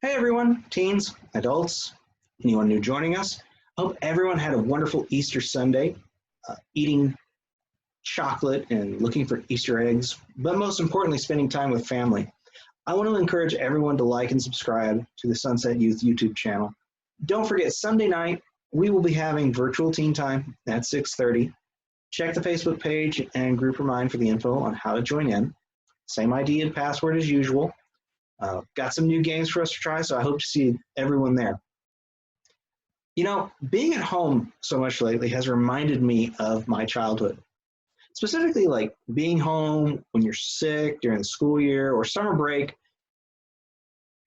Hey everyone, teens, adults, anyone new joining us. Hope everyone had a wonderful Easter Sunday, eating chocolate and looking for Easter eggs, but most importantly, spending time with family. I want to encourage everyone to like and subscribe to the Sunset Youth YouTube channel. Don't forget, Sunday night, we will be having virtual teen time at 6:30. Check the Facebook page and group remind for the info on how to join in. Same ID and password as usual. Got some new games for us to try, so I hope to see everyone there. You know, being at home so much lately has reminded me of my childhood. Specifically, like being home when you're sick during the school year or summer break.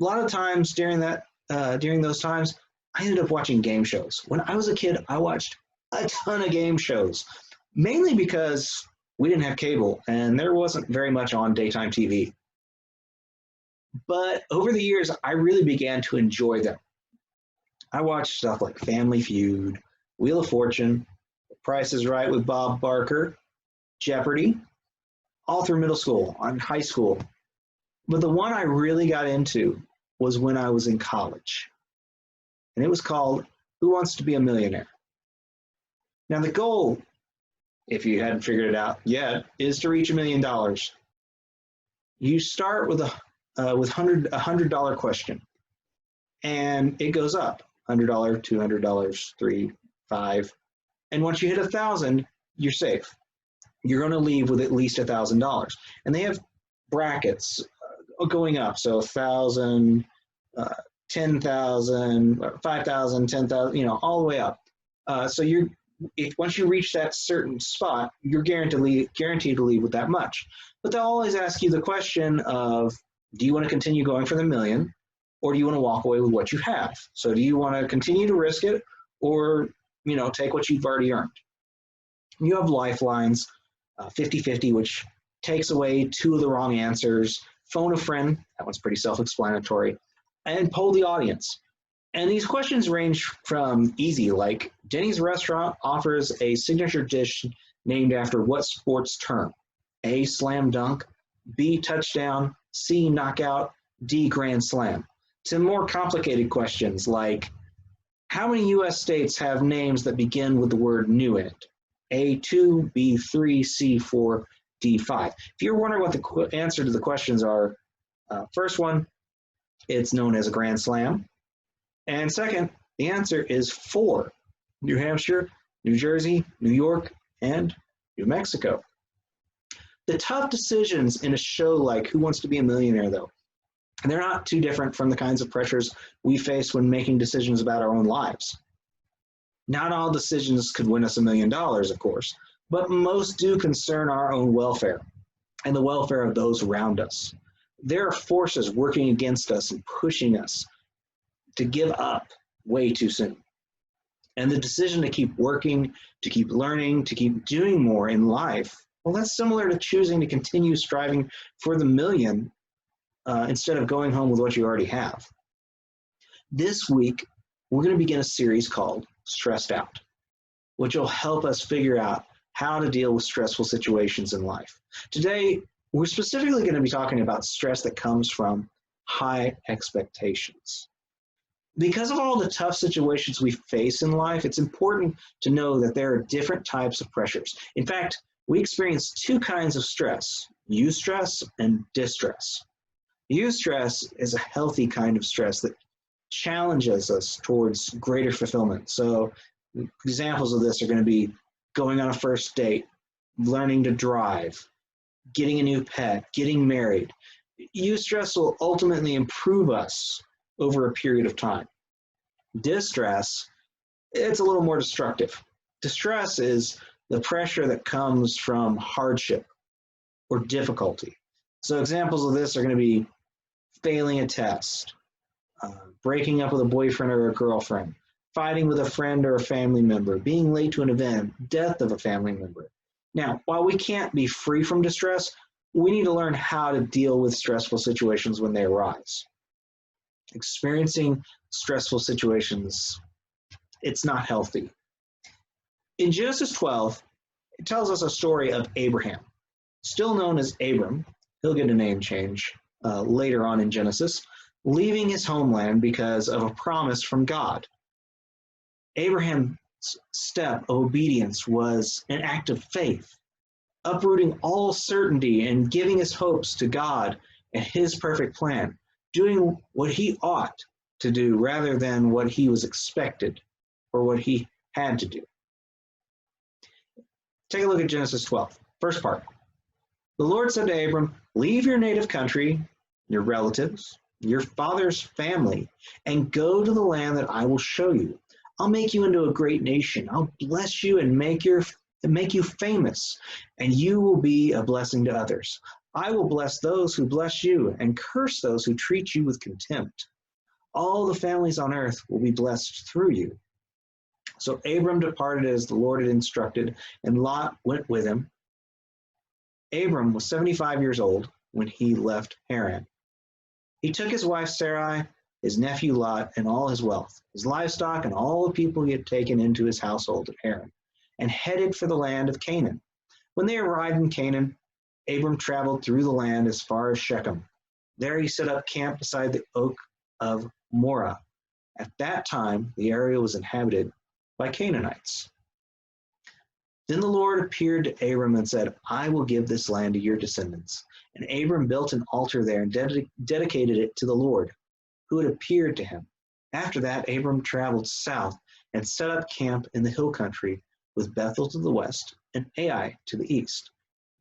A lot of times during those times, I ended up watching game shows. When I was a kid, I watched a ton of game shows, mainly because we didn't have cable and there wasn't very much on daytime TV. But over the years, I really began to enjoy them. I watched stuff like Family Feud, Wheel of Fortune, Price is Right with Bob Barker, Jeopardy, all through middle school and high school. But the one I really got into was when I was in college. And it was called Who Wants to Be a Millionaire? Now the goal, if you hadn't figured it out yet, is to reach $1 million. You start with a $100 question, and it goes up $100, $200, $300, $500, and once you hit 1,000, you're safe. You're going to leave with at least $1,000, and they have brackets going up, so 1,000, 10,000, 5,000, 10,000, all the way up. So once you reach that certain spot, you're guaranteed to leave with that much. But they'll always ask you the question of, do you want to continue going for the million, or do you want to walk away with what you have? So do you want to continue to risk it, or take what you've already earned? You have lifelines, 50-50, which takes away 2 of the wrong answers, phone a friend, that one's pretty self-explanatory, and poll the audience. And these questions range from easy, like Denny's restaurant offers a signature dish named after what sports term? A, slam dunk, B, touchdown, C, knockout, D, grand slam. To more complicated questions like, how many U.S. states have names that begin with the word new in it? A2, B3, C4, D5. If you're wondering what the answer to the questions are, first one, it's known as a grand slam. And second, the answer is 4. New Hampshire, New Jersey, New York, and New Mexico. The tough decisions in a show like Who Wants to Be a Millionaire, though, they're not too different from the kinds of pressures we face when making decisions about our own lives. Not all decisions could win us $1 million, of course, but most do concern our own welfare and the welfare of those around us. There are forces working against us and pushing us to give up way too soon. And the decision to keep working, to keep learning, to keep doing more in life, well, that's similar to choosing to continue striving for the million instead of going home with what you already have. This week, we're going to begin a series called Stressed Out, which will help us figure out how to deal with stressful situations in life. Today, we're specifically going to be talking about stress that comes from high expectations. Because of all the tough situations we face in life, it's important to know that there are different types of pressures. In fact, we experience 2 kinds of stress, eustress and distress. Eustress is a healthy kind of stress that challenges us towards greater fulfillment. So examples of this are going to be going on a first date, learning to drive, getting a new pet, getting married. Eustress will ultimately improve us over a period of time. Distress, it's a little more destructive. Distress is the pressure that comes from hardship or difficulty. So examples of this are going to be failing a test, breaking up with a boyfriend or a girlfriend, fighting with a friend or a family member, being late to an event, death of a family member. Now, while we can't be free from distress, we need to learn how to deal with stressful situations when they arise. Experiencing stressful situations, it's not healthy. In Genesis 12, it tells us a story of Abraham, still known as Abram. He'll get a name change later on in Genesis. leaving his homeland because of a promise from God. Abraham's step of obedience was an act of faith, uprooting all certainty and giving his hopes to God and his perfect plan, doing what he ought to do rather than what he was expected or what he had to do. Take a look at Genesis 12, first part. The Lord said to Abram, leave your native country, your relatives, your father's family, and go to the land that I will show you. I'll make you into a great nation. I'll bless you and make you famous, and you will be a blessing to others. I will bless those who bless you and curse those who treat you with contempt. All the families on earth will be blessed through you. So Abram departed as the Lord had instructed, and Lot went with him. Abram was 75 years old when he left Haran. He took his wife Sarai, his nephew Lot, and all his wealth, his livestock, and all the people he had taken into his household at Haran, and headed for the land of Canaan. When they arrived in Canaan, Abram traveled through the land as far as Shechem. There he set up camp beside the oak of Moreh. At that time, the area was inhabited by Canaanites. Then the Lord appeared to Abram and said, I will give this land to your descendants. And Abram built an altar there and dedicated it to the Lord, who had appeared to him. After that, Abram traveled south and set up camp in the hill country with Bethel to the west and Ai to the east.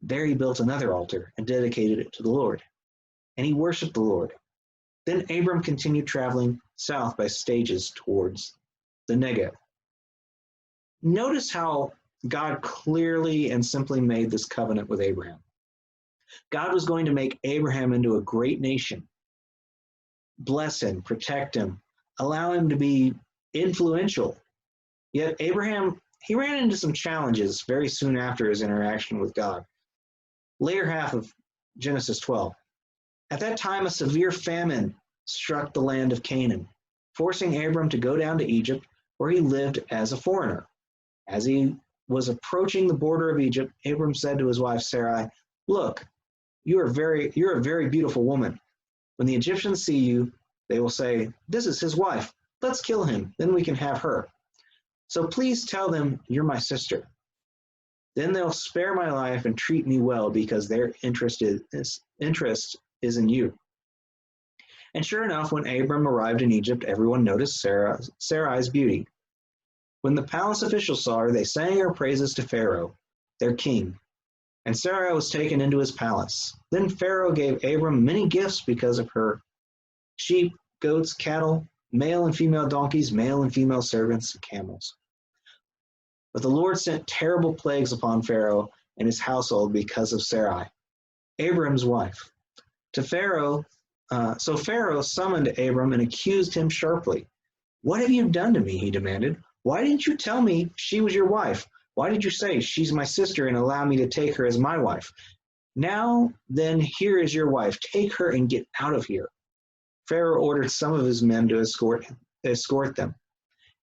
There he built another altar and dedicated it to the Lord. And he worshiped the Lord. Then Abram continued traveling south by stages towards the Negev. Notice how God clearly and simply made this covenant with Abraham. God was going to make Abraham into a great nation, bless him, protect him, allow him to be influential. Yet Abraham, he ran into some challenges very soon after his interaction with God. Later half of Genesis 12. At that time, a severe famine struck the land of Canaan, forcing Abram to go down to Egypt, where he lived as a foreigner. As he was approaching the border of Egypt, Abram said to his wife Sarai, look, you're a very beautiful woman. When the Egyptians see you, they will say, this is his wife. Let's kill him, then we can have her. So please tell them you're my sister. Then they'll spare my life and treat me well because their interest is in you. And sure enough, when Abram arrived in Egypt, everyone noticed Sarai's beauty. When the palace officials saw her, they sang her praises to Pharaoh, their king, and Sarai was taken into his palace. Then Pharaoh gave Abram many gifts because of her: sheep, goats, cattle, male and female donkeys, male and female servants, and camels. But the Lord sent terrible plagues upon Pharaoh and his household because of Sarai, Abram's wife. So Pharaoh summoned Abram and accused him sharply. What have you done to me? He demanded. Why didn't you tell me she was your wife? Why did you say she's my sister and allow me to take her as my wife? Now then, here is your wife. Take her and get out of here. Pharaoh ordered some of his men to escort them,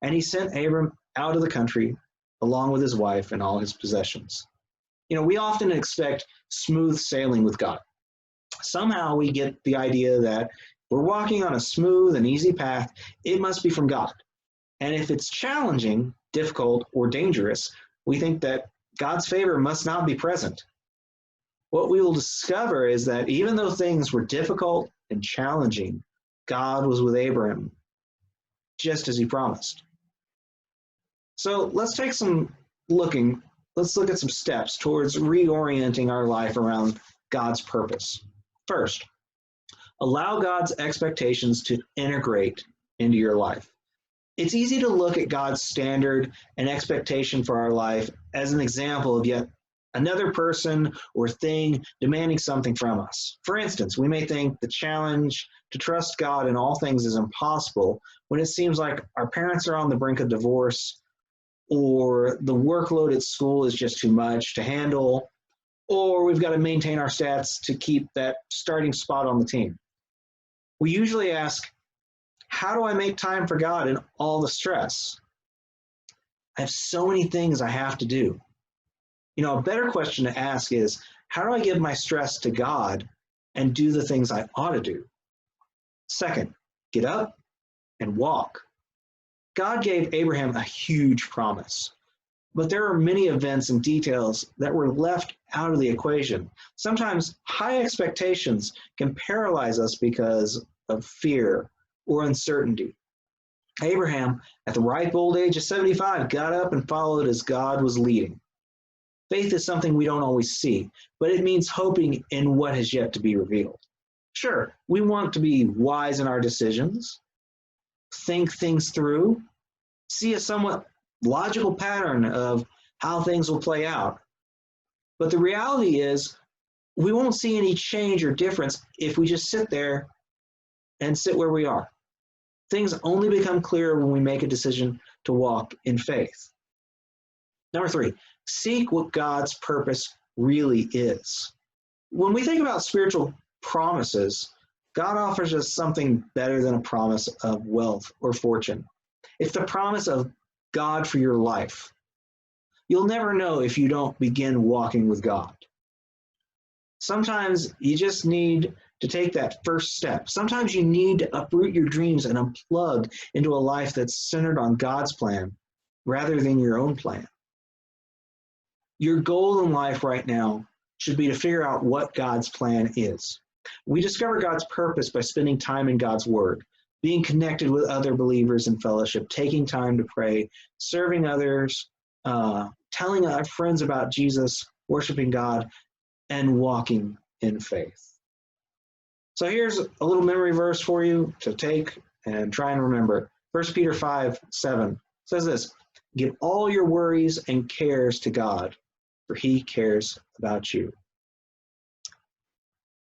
and he sent Abram out of the country along with his wife and all his possessions. You know, we often expect smooth sailing with God. Somehow we get the idea that we're walking on a smooth and easy path. It must be from God. And if it's challenging, difficult, or dangerous, we think that God's favor must not be present. What we will discover is that even though things were difficult and challenging, God was with Abraham, just as he promised. So let's look at some steps towards reorienting our life around God's purpose. First, allow God's expectations to integrate into your life. It's easy to look at God's standard and expectation for our life as an example of yet another person or thing demanding something from us. For instance, we may think the challenge to trust God in all things is impossible when it seems like our parents are on the brink of divorce, or the workload at school is just too much to handle, or we've got to maintain our stats to keep that starting spot on the team. We usually ask, how do I make time for God in all the stress? I have so many things I have to do. You know, a better question to ask is, how do I give my stress to God and do the things I ought to do? Second, get up and walk. God gave Abraham a huge promise, but there are many events and details that were left out of the equation. Sometimes high expectations can paralyze us because of fear or uncertainty. Abraham, at the ripe old age of 75, got up and followed as God was leading. Faith is something we don't always see, but it means hoping in what has yet to be revealed. Sure, we want to be wise in our decisions, think things through, see a somewhat logical pattern of how things will play out. But the reality is, we won't see any change or difference if we just sit there and sit where we are. Things only become clearer when we make a decision to walk in faith. Number 3, seek what God's purpose really is. When we think about spiritual promises, God offers us something better than a promise of wealth or fortune. It's the promise of God for your life. You'll never know if you don't begin walking with God. Sometimes you just need to take that first step. Sometimes you need to uproot your dreams and unplug into a life that's centered on God's plan rather than your own plan. Your goal in life right now should be to figure out what God's plan is. We discover God's purpose by spending time in God's Word, being connected with other believers in fellowship, taking time to pray, serving others, telling our friends about Jesus, worshiping God, and walking in faith. So here's a little memory verse for you to take and try and remember. 1 Peter 5:7 says this: "Give all your worries and cares to God, for He cares about you."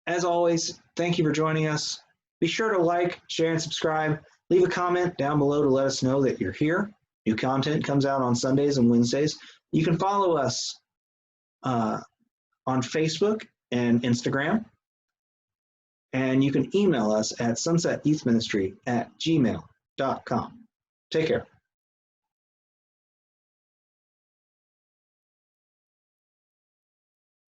As always, thank you for joining us. Be sure to like, share, and subscribe. Leave a comment down below to let us know that you're here. New content comes out on Sundays and Wednesdays. You can follow us on Facebook and Instagram. And you can email us at sunsetyouthministry@gmail.com. Take care.